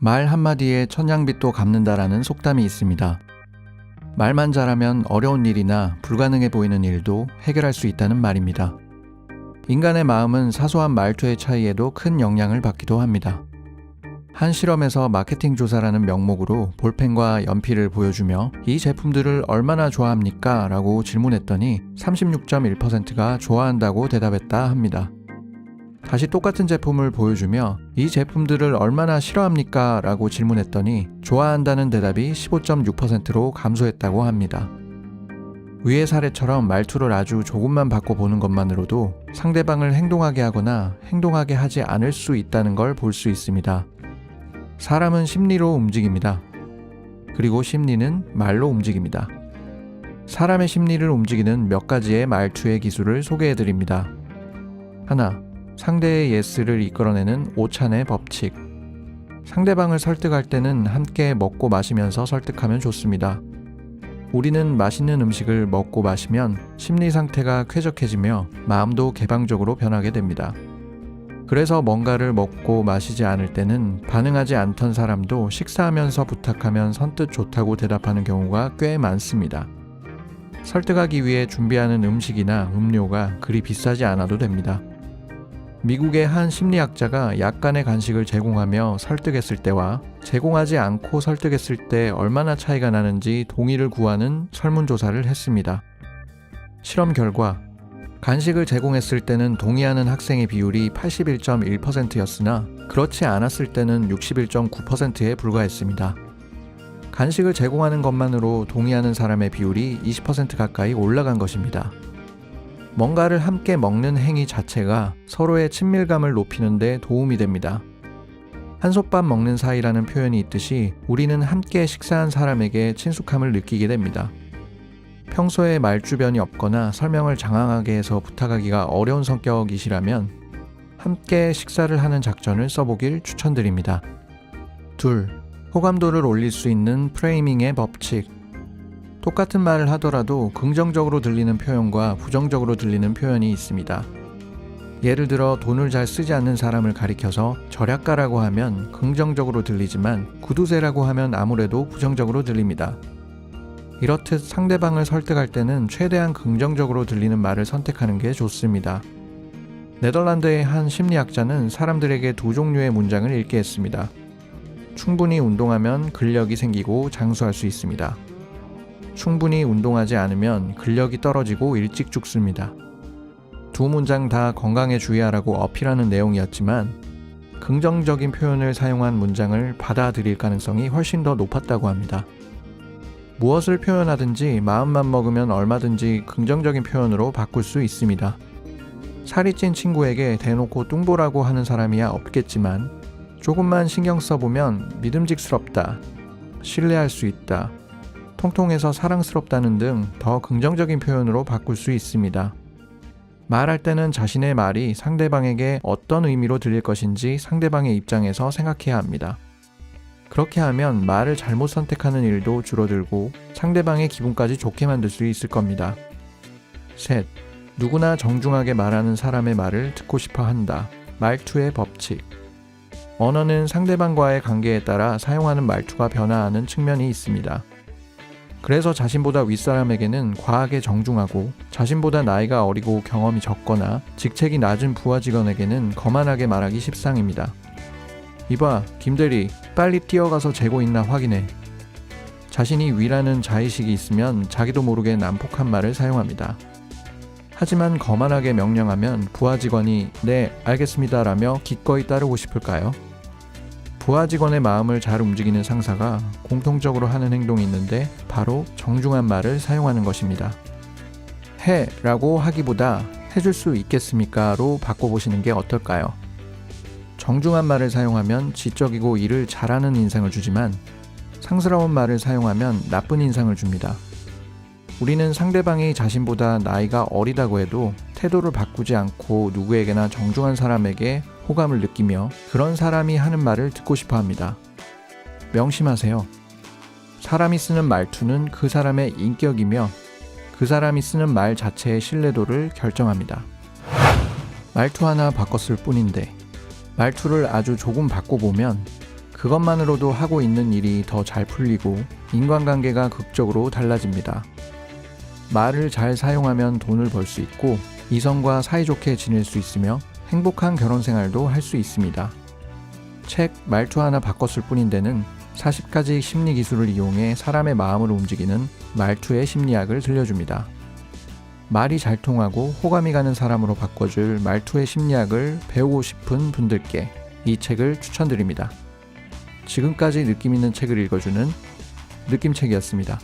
말 한마디에 천냥빚도 갚는다라는 속담이 있습니다. 말만 잘하면 어려운 일이나 불가능해 보이는 일도 해결할 수 있다는 말입니다. 인간의 마음은 사소한 말투의 차이에도 큰 영향을 받기도 합니다. 한 실험에서 마케팅 조사라는 명목으로 볼펜과 연필을 보여주며 이 제품들을 얼마나 좋아합니까? 라고 질문했더니 36.1%가 좋아한다고 대답했다 합니다. 다시 똑같은 제품을 보여주며 이 제품들을 얼마나 싫어합니까? 라고 질문했더니 좋아한다는 대답이 15.6%로 감소했다고 합니다. 위의 사례처럼 말투를 아주 조금만 바꿔보는 것만으로도 상대방을 행동하게 하거나 행동하게 하지 않을 수 있다는 걸 볼 수 있습니다. 사람은 심리로 움직입니다. 그리고 심리는 말로 움직입니다. 사람의 심리를 움직이는 몇 가지의 말투의 기술을 소개해드립니다. 하나, 상대의 예스를 이끌어내는 오찬의 법칙. 상대방을 설득할 때는 함께 먹고 마시면서 설득하면 좋습니다. 우리는 맛있는 음식을 먹고 마시면 심리 상태가 쾌적해지며 마음도 개방적으로 변하게 됩니다. 그래서 뭔가를 먹고 마시지 않을 때는 반응하지 않던 사람도 식사하면서 부탁하면 선뜻 좋다고 대답하는 경우가 꽤 많습니다. 설득하기 위해 준비하는 음식이나 음료가 그리 비싸지 않아도 됩니다. 미국의 한 심리학자가 약간의 간식을 제공하며 설득했을 때와 제공하지 않고 설득했을 때 얼마나 차이가 나는지 동의를 구하는 설문조사를 했습니다. 실험 결과 간식을 제공했을 때는 동의하는 학생의 비율이 81.1%였으나 그렇지 않았을 때는 61.9%에 불과했습니다. 간식을 제공하는 것만으로 동의하는 사람의 비율이 20% 가까이 올라간 것입니다. 뭔가를 함께 먹는 행위 자체가 서로의 친밀감을 높이는 데 도움이 됩니다. 한솥밥 먹는 사이라는 표현이 있듯이 우리는 함께 식사한 사람에게 친숙함을 느끼게 됩니다. 평소에 말주변이 없거나 설명을 장황하게 해서 부탁하기가 어려운 성격이시라면 함께 식사를 하는 작전을 써보길 추천드립니다. 2. 호감도를 올릴 수 있는 프레이밍의 법칙. 똑같은 말을 하더라도 긍정적으로 들리는 표현과 부정적으로 들리는 표현이 있습니다. 예를 들어 돈을 잘 쓰지 않는 사람을 가리켜서 절약가라고 하면 긍정적으로 들리지만 구두쇠라고 하면 아무래도 부정적으로 들립니다. 이렇듯 상대방을 설득할 때는 최대한 긍정적으로 들리는 말을 선택하는 게 좋습니다. 네덜란드의 한 심리학자는 사람들에게 두 종류의 문장을 읽게 했습니다. 충분히 운동하면 근력이 생기고 장수할 수 있습니다. 충분히 운동하지 않으면 근력이 떨어지고 일찍 죽습니다. 두 문장 다 건강에 주의하라고 어필하는 내용이었지만 긍정적인 표현을 사용한 문장을 받아들일 가능성이 훨씬 더 높았다고 합니다. 무엇을 표현하든지 마음만 먹으면 얼마든지 긍정적인 표현으로 바꿀 수 있습니다. 살이 찐 친구에게 대놓고 뚱보라고 하는 사람이야 없겠지만 조금만 신경 써보면 믿음직스럽다, 신뢰할 수 있다, 통통해서 사랑스럽다는 등 더 긍정적인 표현으로 바꿀 수 있습니다. 말할 때는 자신의 말이 상대방에게 어떤 의미로 들릴 것인지 상대방의 입장에서 생각해야 합니다. 그렇게 하면 말을 잘못 선택하는 일도 줄어들고 상대방의 기분까지 좋게 만들 수 있을 겁니다. 3. 누구나 정중하게 말하는 사람의 말을 듣고 싶어 한다. 말투의 법칙. 언어는 상대방과의 관계에 따라 사용하는 말투가 변화하는 측면이 있습니다. 그래서 자신보다 윗사람에게는 과하게 정중하고 자신보다 나이가 어리고 경험이 적거나 직책이 낮은 부하 직원에게는 거만하게 말하기 십상입니다. 이봐, 김대리, 빨리 뛰어가서 재고 있나 확인해. 자신이 위라는 자의식이 있으면 자기도 모르게 난폭한 말을 사용합니다. 하지만 거만하게 명령하면 부하 직원이 네, 알겠습니다 라며 기꺼이 따르고 싶을까요? 부하 직원의 마음을 잘 움직이는 상사가 공통적으로 하는 행동이 있는데 바로 정중한 말을 사용하는 것입니다. 해 라고 하기보다 해줄 수 있겠습니까? 로 바꿔보시는 게 어떨까요? 정중한 말을 사용하면 지적이고 일을 잘하는 인상을 주지만 상스러운 말을 사용하면 나쁜 인상을 줍니다. 우리는 상대방이 자신보다 나이가 어리다고 해도 태도를 바꾸지 않고 누구에게나 정중한 사람에게 호감을 느끼며 그런 사람이 하는 말을 듣고 싶어 합니다. 명심하세요. 사람이 쓰는 말투는 그 사람의 인격이며 그 사람이 쓰는 말 자체의 신뢰도를 결정합니다. 말투 하나 바꿨을 뿐인데 말투를 아주 조금 바꿔보면 그것만으로도 하고 있는 일이 더 잘 풀리고 인간관계가 극적으로 달라집니다. 말을 잘 사용하면 돈을 벌 수 있고 이성과 사이좋게 지낼 수 있으며 행복한 결혼 생활도 할 수 있습니다. 책 말투 하나 바꿨을 뿐인데는 40가지 심리 기술을 이용해 사람의 마음을 움직이는 말투의 심리학을 들려줍니다. 말이 잘 통하고 호감이 가는 사람으로 바꿔줄 말투의 심리학을 배우고 싶은 분들께 이 책을 추천드립니다. 지금까지 느낌 있는 책을 읽어주는 느낌책이었습니다.